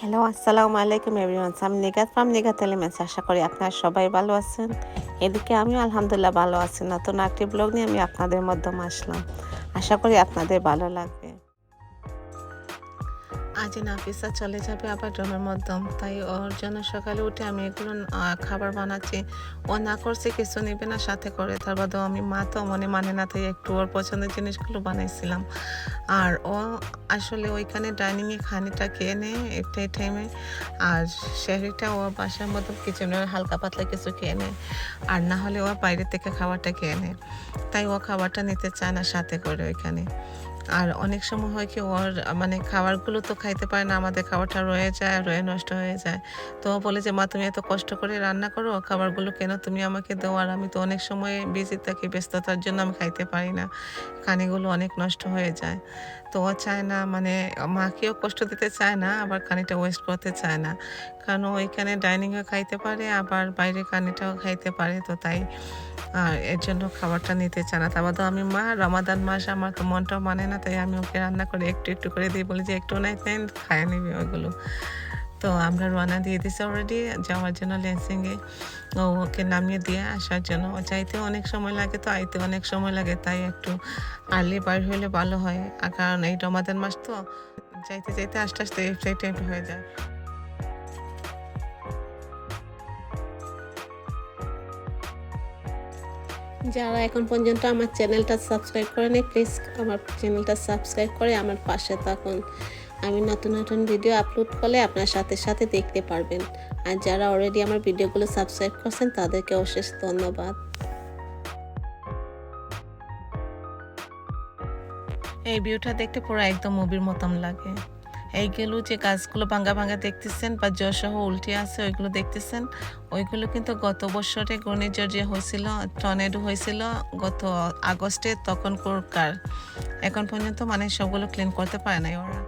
Hello, আসসালামু আলাইকুম everyone. আমি নিগাত ফ্রম নিগাত এলিমেন্টস। আশা করি আপনারা সবাই ভালো আছেন। এদিকে আমিও আলহামদুলিল্লাহ ভালো আছি। নতুন একটি ব্লগ নিয়ে আমি আপনাদের মাধ্যমে আসলাম। আশা করি আপনাদের ভালো লাগবে। আজ নাফিসা চলে যাবে আবার ডোমের মাধ্যম, তাই ওর জন্য সকালে উঠে আমি এগুলো খাবার বানাচ্ছি। ও না করছে কিছু নেবে না, সাথে করে তার বাদেও আমি মা তো মনে মানে না, তাই একটু ওর পছন্দের জিনিসগুলো বানাইছিলাম। আর ও আসলে ওইখানে ডাইনিংয়ে খানিটা খেয়ে নেয় একটাই টাইমে, আর সেহরিটা ও বাসার মতো কিচেনে হালকা পাতলা কিছু খেয়ে নেয়, আর না হলে ও বাইরে থেকে খাবারটা খেয়ে নেয়। তাই ও খাবারটা নিতে চায় না সাথে করে ওইখানে। আর অনেক সময় হয় কি ওর মানে খাবারগুলো তো খাইতে পারে না, আমাদের খাবারটা রয়ে নষ্ট হয়ে যায়। তো ও বলে যে, মা তুমি এত কষ্ট করে রান্না করো, খাবারগুলো কেন তুমি আমাকে দাও, আর আমি তো অনেক সময় বিজি থাকি, ব্যস্ততার জন্য আমি খাইতে পারি না, কানিগুলো অনেক নষ্ট হয়ে যায়। তো ও চায় না, মানে মাকেও কষ্ট দিতে চায় না, আবার কানিটা ওয়েস্ট করতে চায় না, কারণ ওইখানে ডাইনিংয়ে খাইতে পারে আবার বাইরে কানিটাও খাইতে পারে। তো তাই এর জন্য খাবারটা নিতে চায় না। তা বাদেও আমি মা, রমাদান মাস, আমার তো মনটাও মানে না, তাই আমি ওকে রান্না করে একটু একটু করে দিই, বলি যে একটু নাই নেন, খায় নিবি ওইগুলো। তো আমরা রওনা দিয়ে দিছি অলরেডি যাওয়ার জন্য লেন্সিংয়ে। ওকে নামিয়ে দিয়ে আসার জন্য। ও যাইতে অনেক সময় লাগে, তো আইতে অনেক সময় লাগে, তাই একটু আর্লি বাইর হইলে ভালো হয়। কারণ এই রমাদান মাস তো যাইতে যাইতে আস্তে আস্তে ইফতারি টাইমটা হয়ে যায়। যারা এখন পর্যন্ত আমার চ্যানেলটা সাবস্ক্রাইব করেনি, প্লিজ আমার চ্যানেলটা সাবস্ক্রাইব করে আমার পাশে থাকুন। আমি নতুন নতুন ভিডিও আপলোড করলে আপনার সাথে সাথে দেখতে পারবেন। আর যারা অলরেডি আমার ভিডিওগুলো সাবস্ক্রাইব করছেন তাদেরকে অশেষ ধন্যবাদ। এই ভিউটা দেখতে পুরো একদম মুভির মতন লাগে। এইগুলো যে গাছগুলো ভাঙ্গা ভাঙ্গা দেখতেছেন বা জসহ উল্টে আছে ওইগুলো দেখতেছেন, ওইগুলো কিন্তু গত বছরে ঘূর্ণিঝড় যে হয়েছিল, টর্নেডো হয়েছিল গত আগস্টে, তখনকার। এখন পর্যন্ত মানে সবগুলো ক্লিন করতে পারে নাই ওরা।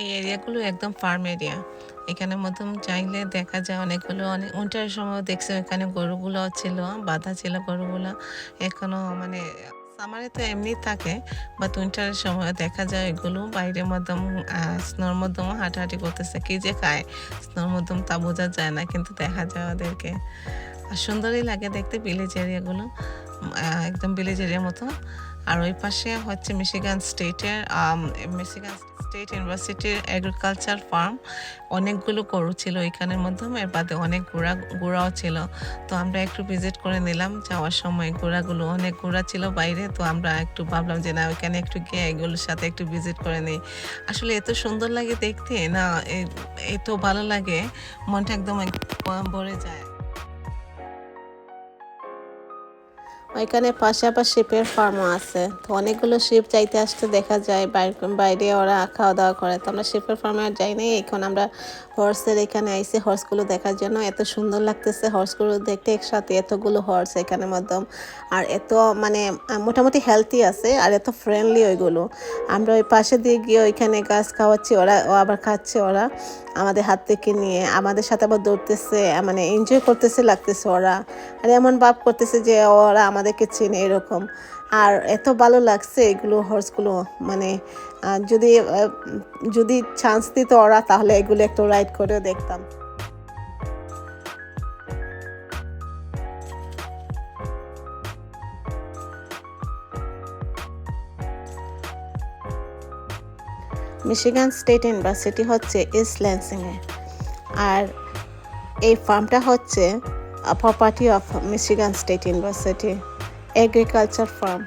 এই এরিয়াগুলো একদম ফার্ম এরিয়া। এখানে মতন চাইলে দেখা যায় অনেকগুলো, অনেক উইন্টারের সময় দেখছি এখানে গরুগুলো ছিল, বাঁধা ছিল গরুগুলো। এখনো মানে সামারে তো এমনি থাকে, বাট উইন্টারের সময় দেখা যায় এগুলো বাইরের মাধ্যম স্নোর মাধ্যমে হাঁটাহাঁটি করতেছে। কি যে খায় স্নোর মাধ্যম তা বোঝা যায় না, কিন্তু দেখা যায় ওদেরকে। আর সুন্দরই লাগে দেখতে ভিলেজ এরিয়াগুলো, একদম ভিলেজ এরিয়ার মতো। আর ওই পাশে হচ্ছে মিশিগান স্টেট ইউনিভার্সিটির এগ্রিকালচার ফার্ম। অনেকগুলো গরু ছিল এখানের মাধ্যমে, এর বাদে অনেক ঘোড়াও ছিল। তো আমরা একটু ভিজিট করে নিলাম যাওয়ার সময়। অনেক ঘোড়া ছিল বাইরে, তো আমরা একটু ভাবলাম যে না, ওইখানে একটু গিয়ে এগুলোর সাথে একটু ভিজিট করে নিই। আসলে এত সুন্দর লাগে দেখতে না, এত ভালো লাগে, মনটা একদম ভরে যায়। ওইখানে পাশাপাশি শিপের ফার্মও আছে, তো অনেকগুলো শিপ যাইতে আসতে দেখা যায়, বাইরে ওরা খাওয়া দাওয়া করে। তো আমরা শিপের ফার্মে আর যাই নাই, এখন আমরা হর্সের এখানে আইসি হর্সগুলো দেখার জন্য। এত সুন্দর লাগতেছে হর্সগুলো দেখতে, একসাথে এতগুলো হর্স এখানের মধ্যে, আর এত মানে মোটামুটি হেলদি আছে, আর এত ফ্রেন্ডলি ওইগুলো। আমরা ওই পাশে দিয়ে গিয়ে ওইখানে গাছ খাওয়াচ্ছি, ও আবার খাচ্ছে, ওরা আমাদের হাত থেকে নিয়ে আমাদের সাথে আবার দৌড়তেছে, মানে এনজয় করতেছে লাগতেছে ওরা, আর এমন ভাব করতেছে যে ওরা আমাদেরকে চেনে এরকম। আর এত ভালো লাগছে এগুলো হর্সগুলো, মানে যদি যদি চান্স দিত ওরা, তাহলে এগুলো একটু রাইড করেও দেখতাম। মিশিগান স্টেট ইউনিভার্সিটি হচ্ছে ইস্ট ল্যান্সিংয়ে, আর এই ফার্মটা হচ্ছে property of Michigan State University agriculture farm.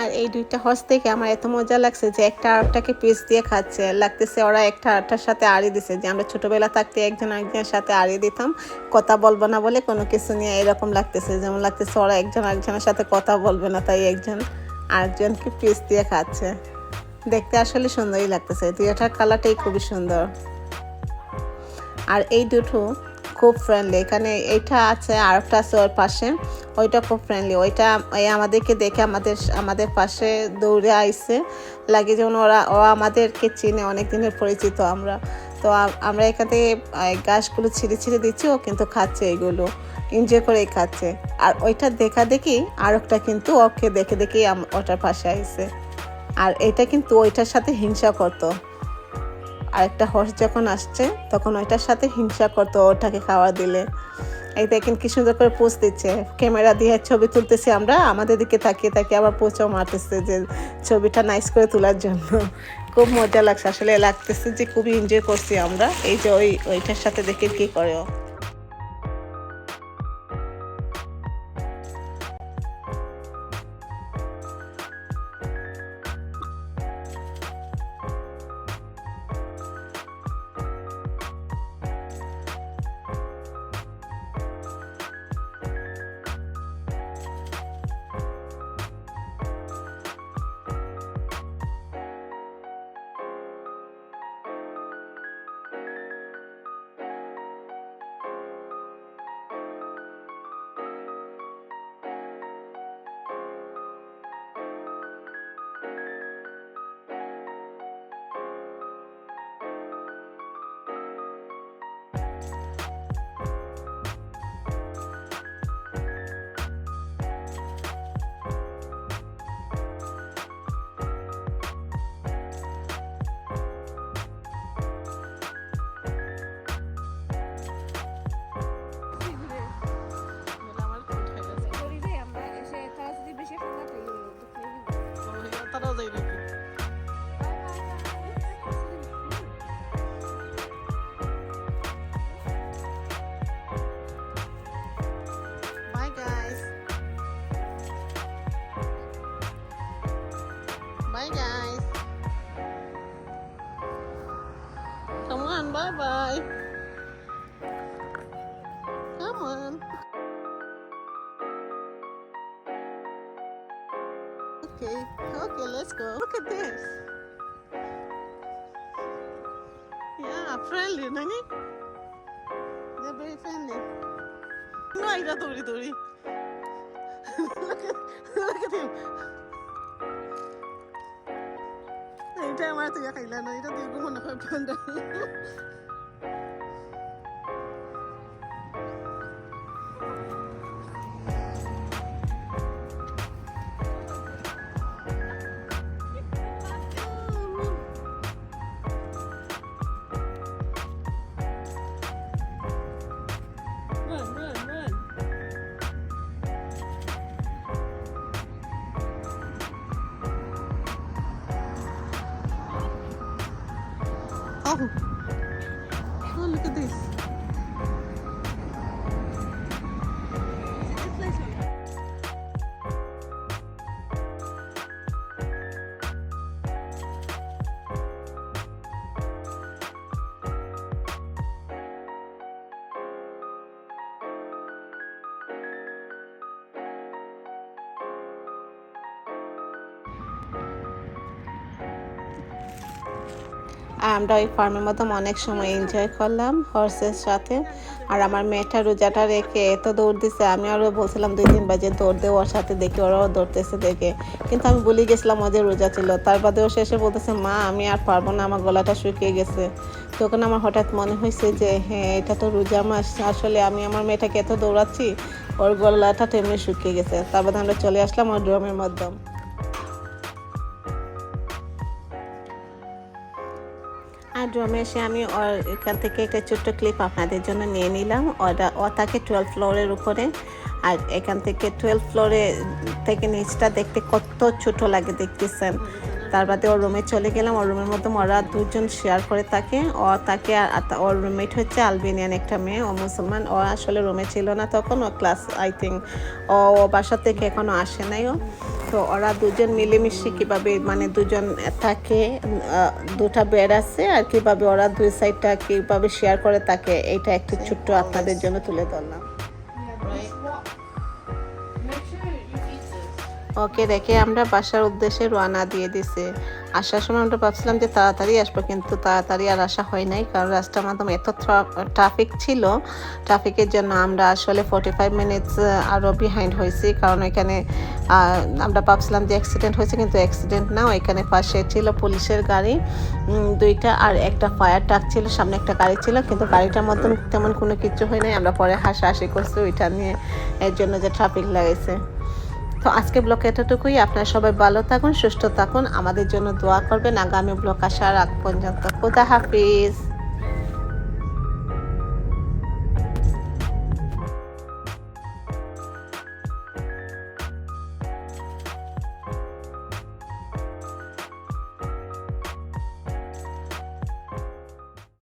আর এই দুইটা হর্স থেকে আমার এত মজা লাগছে যে একটা আরেকটাকে পিস দিয়ে খাচ্ছে, লাগতেছে ওরা একটা আরেকটার সাথে আড়ি দিছে, যে আমরা ছোটবেলা থাকতে একজন আরেকজনের সাথে আড়ি দিতাম কথা বলবো না বলে কোনো কিছু নিয়ে, এরকম লাগতেছে, যেমন লাগতেছে ওরা একজন আরেকজনের সাথে কথা বলবে না, তাই একজন আরেকজনকে পিস দিয়ে খাচ্ছে। দেখতে আসলে সুন্দরই লাগতেছে, দুইটার কালারটাই খুবই সুন্দর। আর এই দুটো খুব ফ্রেন্ডলি, এখানে এইটা আছে আর একটা আছে ওর পাশে, ওইটা খুব ফ্রেন্ডলি, ওইটা আমাদেরকে দেখে আমাদের পাশে দৌড়ে আইছে, লাগে যেমন ও আমাদেরকে চিনে, অনেক দিনের পরিচিত আমরা। তো আমরা এখান থেকে গাছগুলো ছিঁড়ে ছিঁড়ে দিচ্ছি, ও কিন্তু খাচ্ছে, এগুলো এনজয় করেই খাচ্ছে। আর ওইটা দেখা দেখি আর একটা কিন্তু ওকে দেখে দেখেই ওটার পাশে আইছে, আর এটা কিন্তু ওইটার সাথে হিংসা করতো। আরেকটা হর্স যখন আসছে তখন ওইটার সাথে হিংসা করতো ওটাকে খাওয়া দিলে। এই দেখেন কি সুন্দর করে পোজ দিচ্ছে, ক্যামেরা দিয়ে ছবি তুলতেছি আমরা, আমাদের দিকে তাকিয়ে তাকিয়ে আবার পোজও মারতেছে যে ছবিটা নাইস করে তোলার জন্য। খুব মজা লাগছে, আসলে লাগতেছে যে খুবই এনজয় করছি আমরা। এই যে ওইটার সাথে দেখে কি করে ও। Bye guys. Come on, bye bye. Come on. Okay, let's go. Look at this. Yeah, friendly, Nani. They're very friendly. No, I got Tori. Look at him. এটা আমার তো খাইলা না, এটা দেখবো মনে হয় ঠান্ডা। Oh, look at this. আমরা ওই ফার্মের মধ্যে অনেক সময় এনজয় করলাম হর্সের সাথে। আর আমার মেয়েটা রোজাটা রেখে এত দৌড় দিছে, আমি আরও বলছিলাম 2-3 বাজে দৌড় দে, ওর সাথে দেখি ওরাও দৌড়তেছে দেখে, কিন্তু আমি ভুলে গেছিলাম ওদের রোজা ছিল। তার বাদে ও শেষে বলতেছে মা আমি আর পারবো না, আমার গলাটা শুকিয়ে গেছে। তখন আমার হঠাৎ মনে হয়েছে যে হ্যাঁ এটা তো রোজা মাস, আসলে আমি আমার মেয়েটাকে এত দৌড়াচ্ছি, ওর গলাটা তেমনি শুকিয়ে গেছে। তার বাদে আমরা চলে আসলাম ওর ড্রমের মধ্যে। আর ড্রমে এসে আমি এখান থেকে একটা ছোট্ট ক্লিপ আপনাদের জন্য নিয়ে নিলাম। ও থাকে 12 ফ্লোরের উপরে, আর এখান থেকে 12 ফ্লোরে থেকে নিচটা দেখতে কত ছোট লাগে দেখতেছেন। তার বাদে ওর রুমে চলে গেলাম। ওর রুমের মধ্যে ওরা দুজন শেয়ার করে থাকে, ওর রুমমেট হচ্ছে আলবেনিয়ান একটা মেয়ে, ও মুসলমান। ও আসলে রুমে ছিল না তখন, ও ক্লাস আই থিঙ্ক ও বাসা থেকে এখনও আসে নাই। ও তো ওরা দুজন মিলেমিশে কীভাবে মানে দুজন থাকে, দুটা বেড আছে আর কীভাবে ওরা দুই সাইডটা কীভাবে শেয়ার করে থাকে, এটা একটু ছোট্ট আপনাদের জন্য তুলে ধরলাম। ওকে রেখে আমরা বাসার উদ্দেশ্যে রওনা দিয়ে দিছি। আসার সময় আমরা ভাবছিলাম যে তাড়াতাড়ি আসবো, কিন্তু তাড়াতাড়ি আর আসা হয় নাই, কারণ রাস্তার মাধ্যমে এত ট্রাফিক ছিল। ট্রাফিকের জন্য আমরা আসলে 45 মিনিটস আরও বিহাইন্ড হয়েছি, কারণ এখানে আমরা ভাবছিলাম যে অ্যাক্সিডেন্ট হয়েছে, কিন্তু অ্যাক্সিডেন্ট না। এখানে পাশে ছিল পুলিশের গাড়ি দুইটা আর একটা ফায়ার ট্রাক ছিল, সামনে একটা গাড়ি ছিল, কিন্তু গাড়িটার মধ্যে তেমন কোনো কিছু হয় নাই। আমরা পরে হাসাহাসি করছি ওইটা নিয়ে, এর জন্য যে ট্রাফিক লাগাইছে। তো আজকে ব্লগ এতটুকুই। আপনারা সবাই ভালো থাকুন, সুস্থ থাকুন, আমাদের জন্য দোয়া করবেন। আগামী ব্লগ আসার আগ পর্যন্ত খোদা হাফিজ।